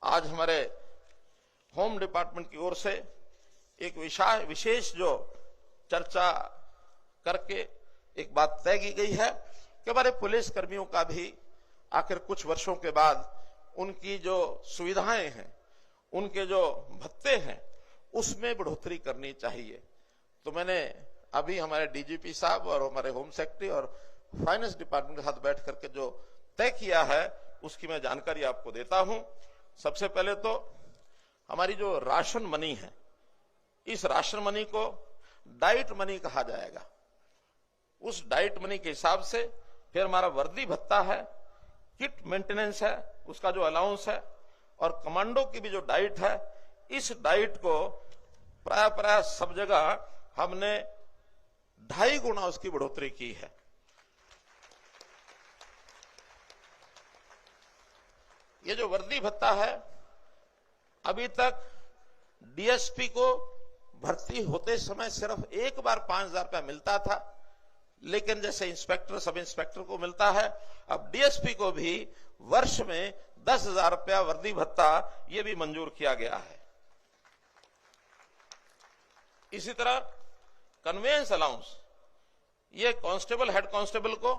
आज हमारे home department की ओर से एक विशेष जो चर्चा करके एक बात तय की गई है कि हमारे पुलिस कर्मियों का भी आखिर कुछ वर्षों के बाद उनकी जो सुविधाएं हैं, उनके जो भत्ते हैं, उसमें बढ़ोतरी करनी चाहिए। तो मैंने अभी हमारे डीजीपी साहब और हमारे होम सेक्रेटरी और फाइनेंस डिपार्टमेंट के साथ बैठ करके जो तय किया है उसकी मैं जानकारी आपको देता हूं। सबसे पहले तो हमारी जो राशन मनी है, इस राशन मनी को डाइट मनी कहा जाएगा। उस डाइट मनी के हिसाब से फिर हमारा वर्दी भत्ता है, किट मेंटेनेंस है, उसका जो अलाउंस है, और कमांडो की भी जो डाइट है, इस डाइट को प्राय सब जगह हमने 2.5 गुना उसकी बढ़ोतरी की है। ये जो वर्दी भत्ता है, अभी तक डीएसपी को भर्ती होते समय सिर्फ एक बार 5,000 रुपया मिलता था, लेकिन जैसे इंस्पेक्टर सब इंस्पेक्टर को मिलता है, अब डीएसपी को भी वर्ष में 10,000 रुपया वर्दी भत्ता ये भी मंजूर किया गया है। इसी तरह कन्वेंस अलाउंस, ये कांस्टेबल हेड कांस्टेबल को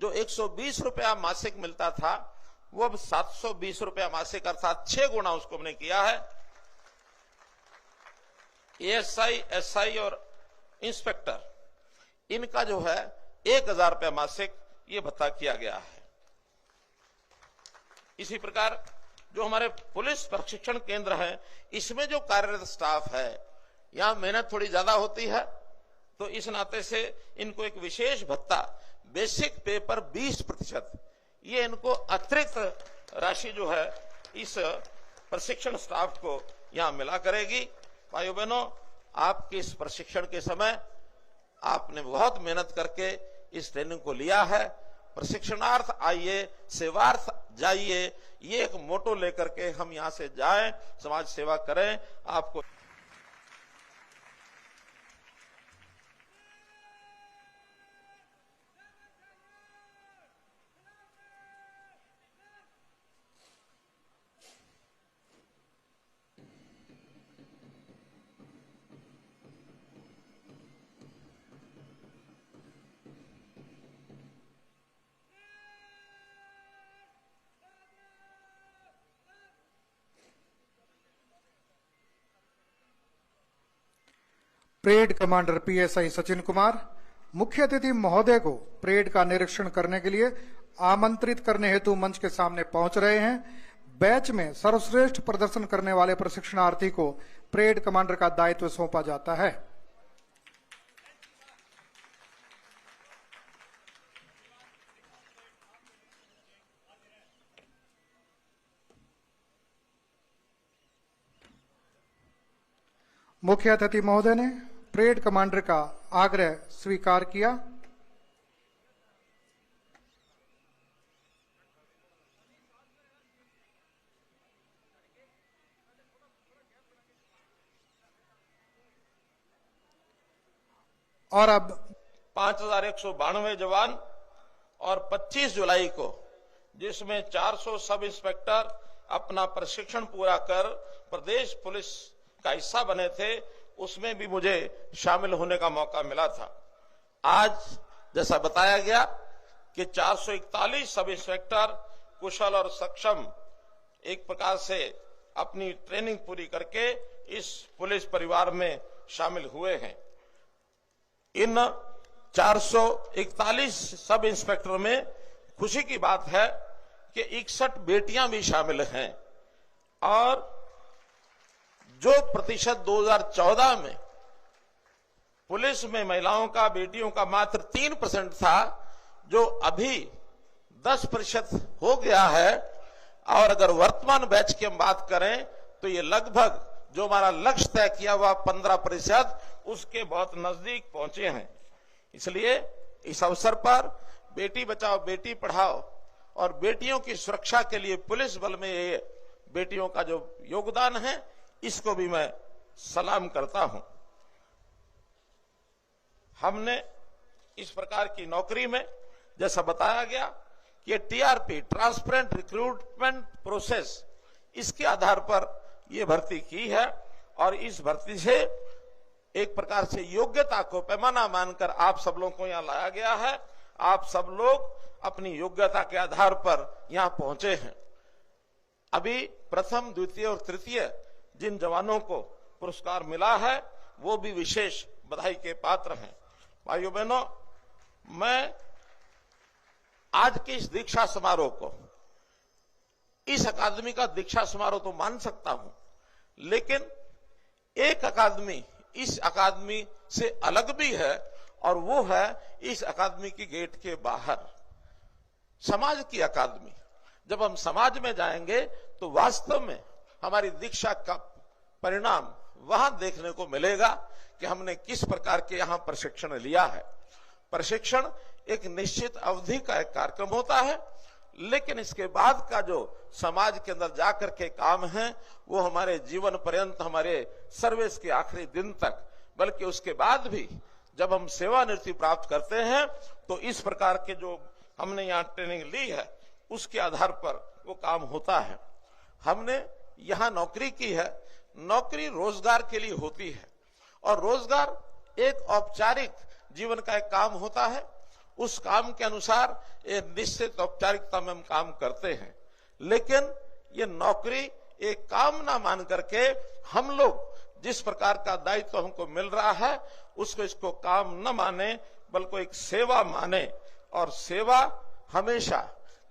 जो 120 रुपया मासिक मिलता था, वो अब 720 रुपया मासिक अर्थात 6 गुना उसको हमने किया है। एएसआई, एसआई और इंस्पेक्टर, इनका जो है 1,000 रुपया मासिक ये भत्ता किया गया है। इसी प्रकार जो हमारे पुलिस प्रशिक्षण केंद्र है, इसमें जो कार्यरत स्टाफ है, यहां मेहनत थोड़ी ज्यादा होती है, तो इस नाते से इनको एक विशेष भत्ता बेसिक पे पर 20%, ये इनको अतिरिक्त राशि जो है इस प्रशिक्षण स्टाफ को यहां मिला करेगी। भाइयों बहनों, आपके इस प्रशिक्षण के समय आपने बहुत मेहनत करके इस ट्रेनिंग को लिया है। प्रशिक्षणार्थ आइए, सेवार्थ जाइए, ये एक मोटो लेकर के हम यहां से जाएं, समाज सेवा करें। आपको parade commander PSI Sachin Kumar मुख्य अतिथि महोदय को परेड का निरीक्षण करने के लिए आमंत्रित करने हेतु मंच के सामने पहुंच रहे हैं। बैच में सर्वश्रेष्ठ प्रदर्शन करने वाले प्रशिक्षणार्थी को परेड कमांडर का दायित्व सौंपा जाता है। मुख्य अतिथि महोदय ने परेड कमांडर का आग्रह स्वीकार किया। और अब 5,192 जवान और 25 जुलाई को, जिसमें 400 सब इंस्पेक्टर अपना प्रशिक्षण पूरा कर प्रदेश पुलिस का हिस्सा बने थे, उसमें भी मुझे शामिल होने का मौका मिला था। आज जैसा बताया गया कि 441 सब इंस्पेक्टर कुशल और सक्षम एक प्रकार से अपनी ट्रेनिंग पूरी करके इस पुलिस परिवार में शामिल हुए हैं। इन 441 सब इंस्पेक्टर में खुशी की बात है कि 61 बेटियां भी शामिल हैं, और जो प्रतिशत 2014 में पुलिस में महिलाओं का, बेटियों का मात्र 3% था, जो अभी 10% हो गया है। और अगर वर्तमान बैच की हम बात करें तो ये लगभग जो हमारा लक्ष्य तय किया हुआ 15%, उसके बहुत नजदीक पहुंचे हैं। इसलिए इस अवसर पर बेटी बचाओ बेटी पढ़ाओ और बेटियों की सुरक्षा के लिए पुलिस बल में ये बेटियों का जो योगदान है, इसको भी मैं सलाम करता हूं। हमने इस प्रकार की नौकरी में जैसा बताया गया कि टीआरपी, ट्रांसपेरेंट रिक्रूटमेंट प्रोसेस, इसके आधार पर यह भर्ती की है और इस भर्ती से एक प्रकार से योग्यता को पैमाना मानकर आप सब लोगों को यहां लाया गया है। आप सब लोग अपनी योग्यता के आधार पर यहां पहुंचे हैं। अभी प्रथम, द्वितीय और तृतीय जिन जवानों को पुरस्कार मिला है वो भी विशेष बधाई के पात्र हैं। भाइयों बहनों, मैं आज के इस दीक्षा समारोह को, इस अकादमी का दीक्षा समारोह तो मान सकता हूं, लेकिन एक अकादमी इस अकादमी से अलग भी है और वो है इस अकादमी की गेट के बाहर समाज की अकादमी। जब हम समाज में जाएंगे तो वास्तव में हमारी दीक्षा का परिणाम वहां देखने को मिलेगा कि हमने किस प्रकार के यहां प्रशिक्षण लिया है। प्रशिक्षण एक निश्चित अवधि का एक कार्यक्रम होता है, लेकिन इसके बाद का जो समाज के अंदर जाकर के काम है वो हमारे जीवन पर्यंत, हमारे सर्विस के आखिरी दिन तक, बल्कि उसके बाद भी जब हम सेवानिवृत्ति प्राप्त करते हैं तो इस प्रकार के जो हमने यहाँ ट्रेनिंग ली है उसके आधार पर वो काम होता है। हमने यहाँ नौकरी की है, नौकरी रोजगार के लिए होती है और रोजगार एक औपचारिक जीवन का एक काम होता है। उस काम के अनुसार एक निश्चित औपचारिकता में हम काम करते हैं, लेकिन ये नौकरी एक काम ना मान करके हम लोग जिस प्रकार का दायित्व हमको मिल रहा है उसको इसको काम न माने बल्कि एक सेवा माने। और सेवा हमेशा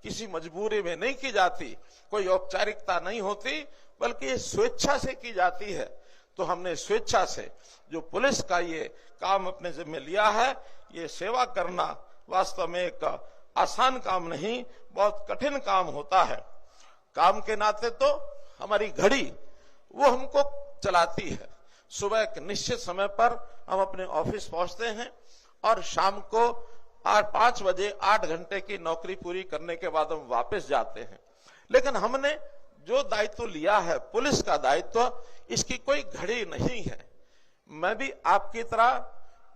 किसी मजबूरी में नहीं की जाती, कोई औपचारिकता नहीं होती, बल्कि ये स्वेच्छा से की जाती है। तो हमने स्वेच्छा से जो पुलिस का ये काम अपने जिम्मे लिया है, ये सेवा करना वास्तव में एक आसान काम नहीं, बहुत कठिन काम होता है। काम के नाते तो हमारी घड़ी वो हमको चलाती है। सुबह एक निश्चित समय पर हम अपने ऑफिस पहुंचते हैं और शाम को 5 बजे 8 घंटे की नौकरी पूरी करने के बाद हम वापस जाते हैं। लेकिन हमने जो दायित्व लिया है, पुलिस का दायित्व, इसकी कोई घड़ी नहीं है। मैं भी आपकी तरह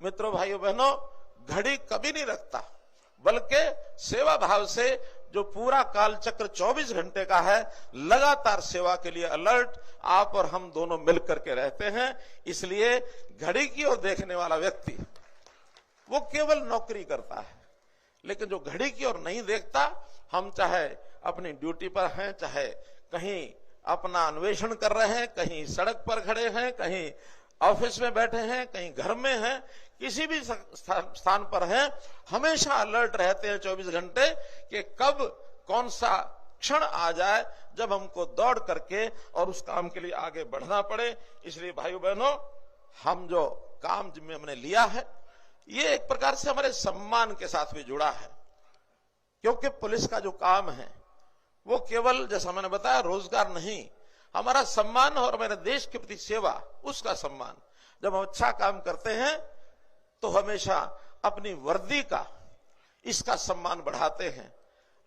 मित्रों, भाइयों बहनों, घड़ी कभी नहीं रखता, बल्कि सेवा भाव से जो पूरा काल चक्र 24 घंटे का है, लगातार सेवा के लिए अलर्ट आप और हम दोनों मिलकर के रहते हैं। इसलिए घड़ी की ओर देखने वाला व्यक्ति वो केवल नौकरी करता है, लेकिन जो घड़ी की ओर नहीं देखता, हम चाहे अपनी ड्यूटी पर हैं, चाहे कहीं अपना अन्वेषण कर रहे हैं, कहीं सड़क पर खड़े हैं, कहीं ऑफिस में बैठे हैं, कहीं घर में हैं, किसी भी स्थान पर हैं, हमेशा अलर्ट रहते हैं 24 घंटे कि कब कौन सा क्षण आ जाए जब हमको दौड़ करके और उस काम के लिए आगे बढ़ना पड़े। इसलिए भाइयों बहनों, हम जो काम जिम्मे हमने लिया है ये एक प्रकार से हमारे सम्मान के साथ भी जुड़ा है, क्योंकि पुलिस का जो काम है वो केवल, जैसा मैंने बताया, रोजगार नहीं, हमारा सम्मान और हमारे देश के प्रति सेवा, उसका सम्मान। जब हम अच्छा काम करते हैं तो हमेशा अपनी वर्दी का, इसका सम्मान बढ़ाते हैं,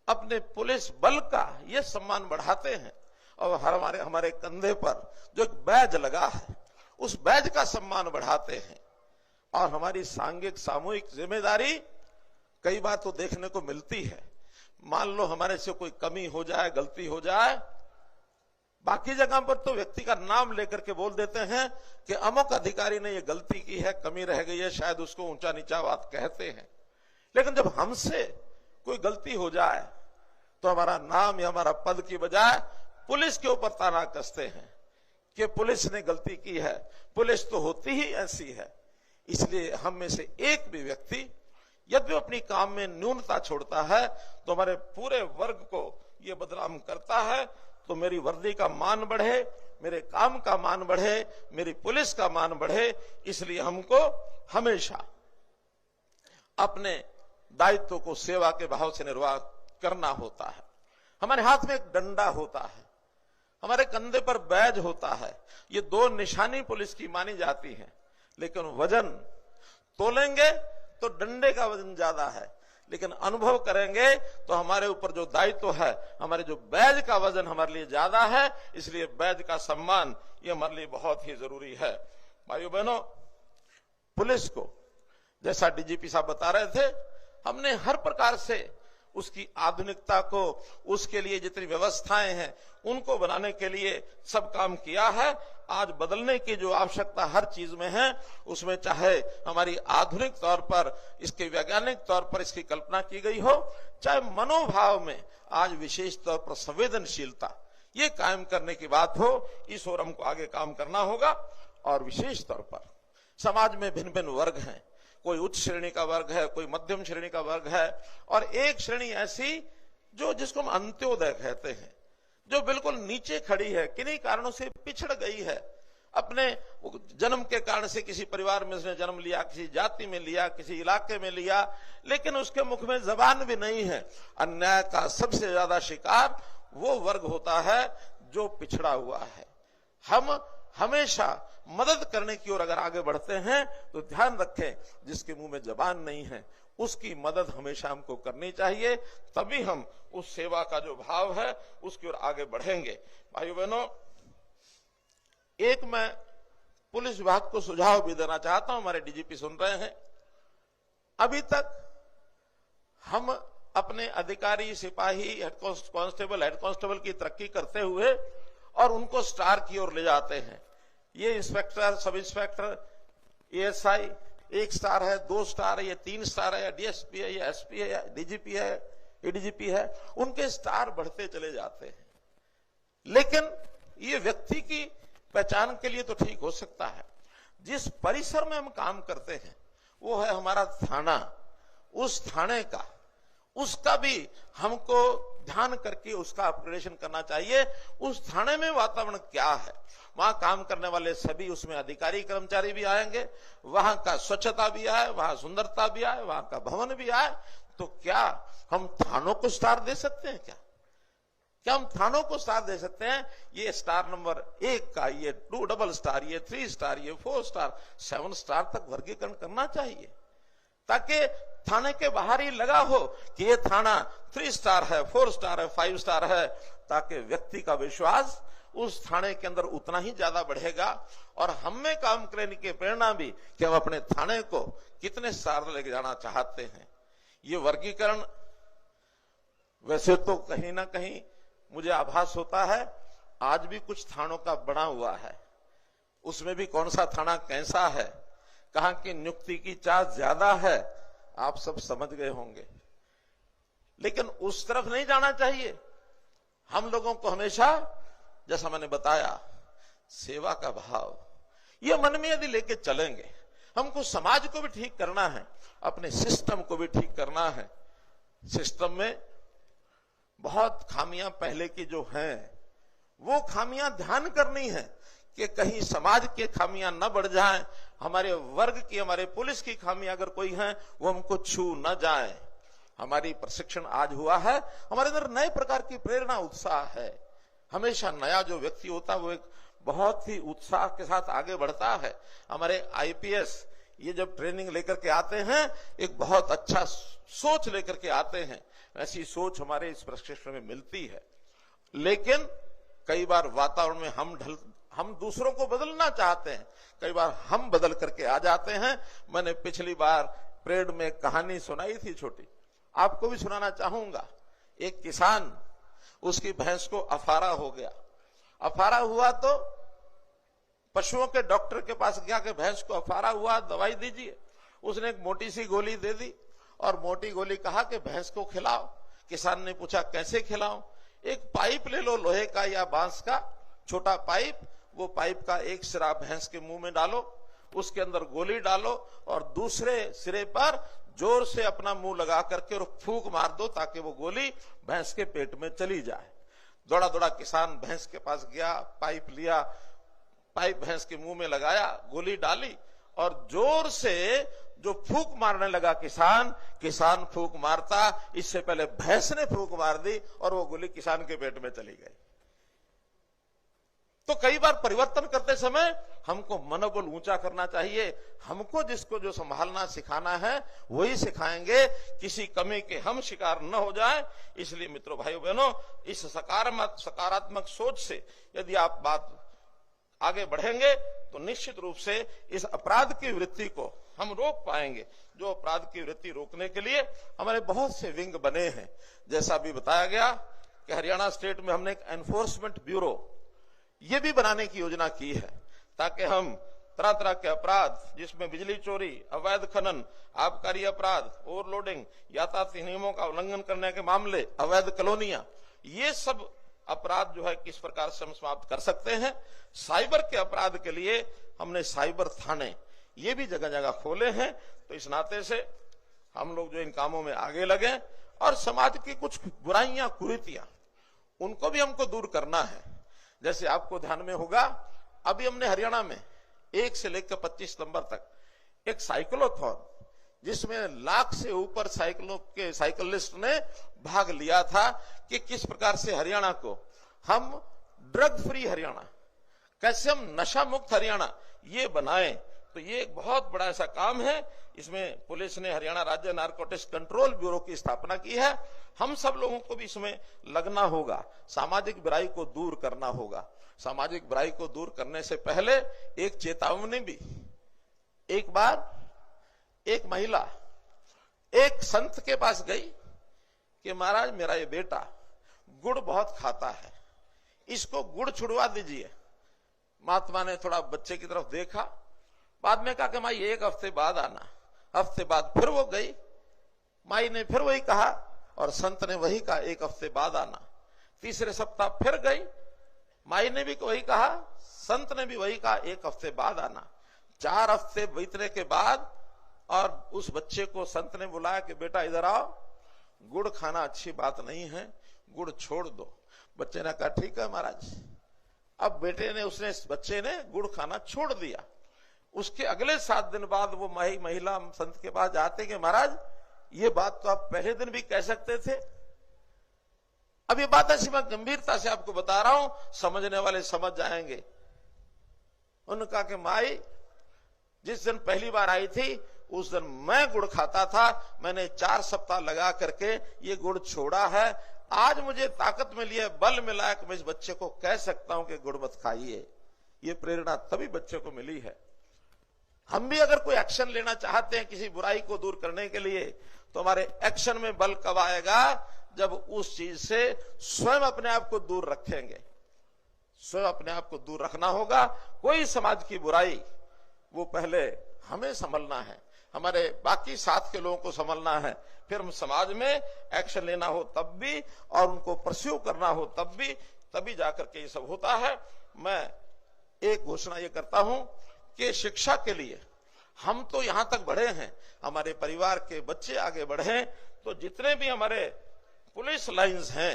अपने पुलिस बल का ये सम्मान बढ़ाते हैं, और हमारे कंधे पर जो एक बैज लगा है उस बैज का सम्मान बढ़ाते हैं। और हमारी सांघिक सामूहिक जिम्मेदारी कई बार तो देखने को मिलती है। मान लो हमारे से कोई कमी हो जाए, गलती हो जाए, बाकी जगह पर तो व्यक्ति का नाम लेकर के बोल देते हैं कि अमुक अधिकारी ने ये गलती की है, कमी रह गई है, शायद उसको ऊंचा नीचा बात कहते हैं। लेकिन जब हमसे कोई गलती हो जाए तो हमारा नाम या हमारा पद की बजाय पुलिस के ऊपर ताना कसते हैं कि पुलिस ने गलती की है, पुलिस तो होती ही ऐसी है। इसलिए हम में से एक भी व्यक्ति यदि अपनी काम में न्यूनता छोड़ता है तो हमारे पूरे वर्ग को ये बदनाम करता है। तो मेरी वर्दी का मान बढ़े, मेरे काम का मान बढ़े, मेरी पुलिस का मान बढ़े, इसलिए हमको हमेशा अपने दायित्व को सेवा के भाव से निर्वाह करना होता है। हमारे हाथ में एक डंडा होता है, हमारे कंधे पर बैज होता है, ये दो निशानी पुलिस की मानी जाती है। लेकिन वजन तोलेंगे तो डंडे का वजन ज्यादा है, लेकिन अनुभव करेंगे तो हमारे ऊपर जो दायित्व है, हमारे जो बैज का वजन हमारे लिए ज्यादा है। इसलिए बैज का सम्मान ये हमारे लिए बहुत ही जरूरी है। भाइयों बहनों, पुलिस को जैसा डीजीपी साहब बता रहे थे, हमने हर प्रकार से उसकी आधुनिकता को, उसके लिए जितनी व्यवस्थाएं हैं उनको बनाने के लिए सब काम किया है। आज बदलने की जो आवश्यकता हर चीज में है, उसमें चाहे हमारी आधुनिक तौर पर, इसके वैज्ञानिक तौर पर इसकी कल्पना की गई हो, चाहे मनोभाव में आज विशेष तौर पर संवेदनशीलता ये कायम करने की बात हो, इस ओर हमको आगे काम करना होगा। और विशेष तौर पर समाज में भिन्न भिन्न वर्ग हैं, कोई उच्च श्रेणी का वर्ग है, कोई मध्यम श्रेणी का वर्ग है, और एक श्रेणी ऐसी जो जिसको हम अंत्योदय कहते हैं, जो बिल्कुल नीचे खड़ी है, किन्हीं कारणों से पिछड़ गई है। अपने जन्म के कारण से किसी परिवार में उसने जन्म लिया, किसी जाति में लिया, किसी इलाके में लिया, लेकिन उसके मुख में जबान भी नहीं है। अन्याय का सबसे ज्यादा शिकार वो वर्ग होता है जो पिछड़ा हुआ है। हम हमेशा मदद करने की ओर अगर आगे बढ़ते हैं तो ध्यान रखें, जिसके मुंह में जबान नहीं है उसकी मदद हमेशा हमको करनी चाहिए, तभी हम उस सेवा का जो भाव है उसकी ओर आगे बढ़ेंगे। भाइयों बहनों, एक मैं पुलिस विभाग को सुझाव भी देना चाहता हूं, हमारे डीजीपी सुन रहे हैं। अभी तक हम अपने अधिकारी, सिपाही, हेड कांस्टेबल की तरक्की करते हुए और उनको स्टार की ओर ले जाते हैं। ये inspector, sub inspector, ASI 1 star है, 2 स्टार है, ये 3 स्टार है, या डीएसपी है, या एसपी है, या डीजीपी है, एडीजीपी है, उनके स्टार बढ़ते चले जाते हैं। लेकिन ये व्यक्ति की पहचान के लिए तो ठीक हो सकता है। जिस परिसर में हम काम करते हैं वो है हमारा थाना, उस थाने का, उसका भी हमको ध्यान करके उसका अपग्रेडेशन करना चाहिए। उस थाने में वातावरण क्या है, वहां काम करने वाले सभी, उसमें अधिकारी कर्मचारी भी आएंगे, वहां का स्वच्छता भी आए, वहां सुंदरता भी आए, वहां का भवन भी आए, तो क्या हम थानों को स्टार दे सकते हैं? क्या हम थानों को स्टार दे सकते हैं? ये स्टार नंबर 1 का, ये 2 डबल स्टार, ये 3 स्टार, ये 4 स्टार, 7 स्टार तक वर्गीकरण करना चाहिए, ताकि थाने के बाहर ही लगा हो कि ये थाना 3 स्टार है, 4 स्टार है, 5 स्टार है, ताकि व्यक्ति का विश्वास उस थाने के अंदर उतना ही ज्यादा बढ़ेगा और हम में काम करने की प्रेरणा भी कि हम अपने थाने को कितने स्टार लेके जाना चाहते हैं। ये वर्गीकरण वैसे तो कहीं ना कहीं मुझे आभास होता है आज भी कुछ थानों का बना हुआ है, उसमें भी कौन सा थाना कैसा है, कहां की नियुक्ति की चाह ज्यादा है, आप सब समझ गए होंगे। लेकिन उस तरफ नहीं जाना चाहिए। हम लोगों को हमेशा, जैसा मैंने बताया, सेवा का भाव ये मन में यदि लेके चलेंगे, हमको समाज को भी ठीक करना है, अपने सिस्टम को भी ठीक करना है। सिस्टम में बहुत खामियां पहले की जो हैं, वो खामियां ध्यान करनी है कि कहीं समाज की खामियां न बढ़ जाएं, हमारे वर्ग की, हमारे पुलिस की खामियां अगर कोई हैं वो हमको छू न जाए। हमारी प्रशिक्षण आज हुआ है, हमारे अंदर नए प्रकार की प्रेरणा, उत्साह है। हमेशा नया जो व्यक्ति होता है वो एक बहुत ही उत्साह के साथ आगे बढ़ता है। हमारे आईपीएस ये जब ट्रेनिंग लेकर के आते हैं, एक बहुत अच्छा सोच लेकर के आते हैं, ऐसी सोच हमारे इस प्रशिक्षण में मिलती है। लेकिन कई बार वातावरण में हम दूसरों को बदलना चाहते हैं, कई बार हम बदल करके आ जाते हैं। मैंने पिछली बार परेड में कहानी सुनाई थी छोटी, आपको भी सुनाना चाहूंगा। एक किसान, उसकी भैंस को अफारा हो गया। अफारा हुआ तो पशुओं के डॉक्टर के पास गया कि भैंस को अफारा हुआ, दवाई दीजिए। उसने एक मोटी सी गोली दे दी और मोटी गोली कहा कि भैंस को खिलाओ। किसान ने पूछा कैसे खिलाऊं? एक पाइप ले लो, लोहे का या बांस का छोटा पाइप, वो पाइप का एक सिरा भैंस के मुंह में डालो, उसके अंदर गोली डालो और दूसरे सिरे पर जोर से अपना मुंह लगा करके और फूंक मार दो ताकि वो गोली भैंस के पेट में चली जाए। दौड़ा दौड़ा किसान भैंस के पास गया, पाइप लिया, पाइप भैंस के मुंह में लगाया, गोली डाली और जोर से जो फूंक मारने लगा किसान फूंक मारता, इससे पहले भैंस ने फूंक मार दी और वो गोली किसान के पेट में चली गई। तो कई बार परिवर्तन करते समय हमको मनोबल ऊंचा करना चाहिए। हमको जिसको जो संभालना सिखाना है वही सिखाएंगे, किसी कमी के हम शिकार न हो जाए। इसलिए मित्रों, भाइयों बहनों, इस सकारात्मक सोच से यदि आप आगे बढ़ेंगे तो निश्चित रूप से इस अपराध की वृत्ति को हम रोक पाएंगे। जो अपराध की वृत्ति रोकने के लिए हमारे बहुत से विंग बने हैं। जैसा भी बताया गया कि हरियाणा स्टेट में हमने एक एनफोर्समेंट ब्यूरो ये भी बनाने की योजना की है, ताकि हम तरह तरह के अपराध जिसमें बिजली चोरी, अवैध खनन, आबकारी अपराध, ओवरलोडिंग, यातायात नियमों का उल्लंघन करने के मामले, अवैध कॉलोनियां, ये सब अपराध जो है किस प्रकार से हम समाप्त कर सकते हैं। साइबर के अपराध के लिए हमने साइबर थाने ये भी जगह जगह खोले हैं। तो इस नाते से हम लोग जो इन कामों में आगे लगे और समाज की कुछ बुराइयां, कुरीतियां, उनको भी हमको दूर करना है। जैसे आपको ध्यान में होगा, अभी हमने हरियाणा में 1 से लेकर 25 नंबर तक एक साइक्लोथॉन, जिसमें लाख से ऊपर साइकिलिस्ट ने भाग लिया था कि किस प्रकार से हरियाणा को हम ड्रग फ्री हरियाणा, कैसे हम नशा मुक्त हरियाणा ये बनाएं। तो ये एक बहुत बड़ा ऐसा काम है। इसमें पुलिस ने हरियाणा राज्य नारकोटिक्स कंट्रोल ब्यूरो की स्थापना की है। हम सब लोगों को भी इसमें लगना होगा, सामाजिक बुराई को दूर करना होगा। सामाजिक बुराई को दूर करने से पहले एक चेतावनी भी, एक बार एक महिला एक संत के पास गई कि महाराज मेरा ये बेटा गुड़ बहुत खाता है, इसको गुड़ छुड़वा दीजिए। महात्मा ने थोड़ा बच्चे की तरफ देखा, बाद में कहा कि माई 1 हफ्ते बाद आना। हफ्ते बाद फिर वो गई, माई ने फिर वही कहा और संत ने वही कहा 1 हफ्ते बाद आना। तीसरे सप्ताह फिर गई, माई ने भी वही कहा, संत ने भी वही कहा 1 हफ्ते बाद आना। 4 हफ्ते बीतने के बाद और उस बच्चे को संत ने बुलाया कि बेटा इधर आओ, गुड़ खाना अच्छी बात नहीं है, गुड़ छोड़ दो। बच्चे ने कहा ठीक है महाराज। अब बच्चे ने गुड़ खाना छोड़ दिया। उसके अगले 7 दिन बाद वो महिला संत के पास जाते कि महाराज ये बात तो आप पहले दिन भी कह सकते थे। अब ये बात ऐसी मैं गंभीरता से आपको बता रहा हूं, समझने वाले समझ जाएंगे। उन्होंने कहा कि माई जिस दिन पहली बार आई थी उस दिन मैं गुड़ खाता था, मैंने 4 सप्ताह लगा करके ये गुड़ छोड़ा है। आज मुझे ताकत मिली है, बल मिला है कि मैं इस बच्चे को कह सकता हूं कि गुड़ मत खाइए। ये प्रेरणा तभी बच्चे को मिली है। हम भी अगर कोई एक्शन लेना चाहते हैं किसी बुराई को दूर करने के लिए, तो हमारे एक्शन में बल कब आएगा? जब उस चीज से स्वयं अपने आप को दूर रखेंगे। स्वयं अपने आप को दूर रखना होगा। कोई समाज की बुराई वो पहले हमें संभलना है, हमारे बाकी साथ के लोगों को संभलना है, फिर हम समाज में एक्शन लेना हो तब भी और उनको परस्यू करना हो तब भी, तभी जाकर के ये सब होता है। मैं एक घोषणा ये करता हूं कि शिक्षा के लिए हम तो यहां तक बढ़े हैं, हमारे परिवार के बच्चे आगे बढ़े, तो जितने भी हमारे पुलिस लाइंस हैं,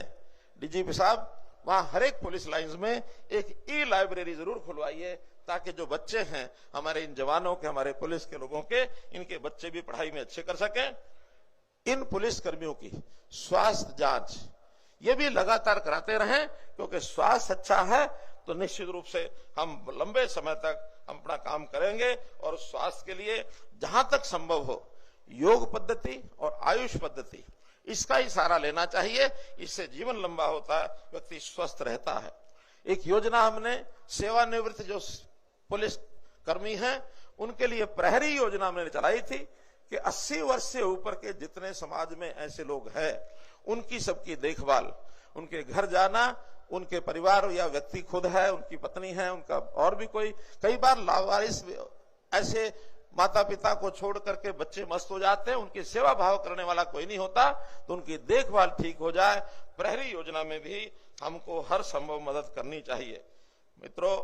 डीजीपी साहब वहां हर एक पुलिस लाइंस में एक ई लाइब्रेरी जरूर खुलवाइए, ताकि जो बच्चे हैं हमारे इन जवानों के, हमारे पुलिस के लोगों के, इनके बच्चे भी पढ़ाई में अच्छे कर सकें। इन पुलिस कर्मियों की स्वास्थ्य जांच ये भी लगातार कराते रहें, क्योंकि स्वास्थ्य अच्छा है तो निश्चित रूप से हम लंबे समय तक हम अपना काम करेंगे। और स्वास्थ्य के लिए जहां तक संभव हो योग पद्धति और आयुष पद्धति इसका ही सहारा लेना चाहिए। इससे जीवन लंबा होता है, व्यक्ति स्वस्थ रहता है। एक योजना हमने सेवानिवृत्त जो पुलिस कर्मी हैं उनके लिए प्रहरी योजना हमने चलाई थी कि 80 वर्ष से ऊपर के जितने समाज में ऐसे लोग हैं उनकी सबकी देखभाल, उनके घर जाना, उनके परिवार या व्यक्ति खुद है, उनकी पत्नी है, उनका और भी कोई, कई बार लावारिस ऐसे माता पिता को छोड़ करके बच्चे मस्त हो जाते हैं, उनकी सेवा भाव करने वाला कोई नहीं होता, तो उनकी देखभाल ठीक हो जाए। प्रहरी योजना में भी हमको हर संभव मदद करनी चाहिए। मित्रों,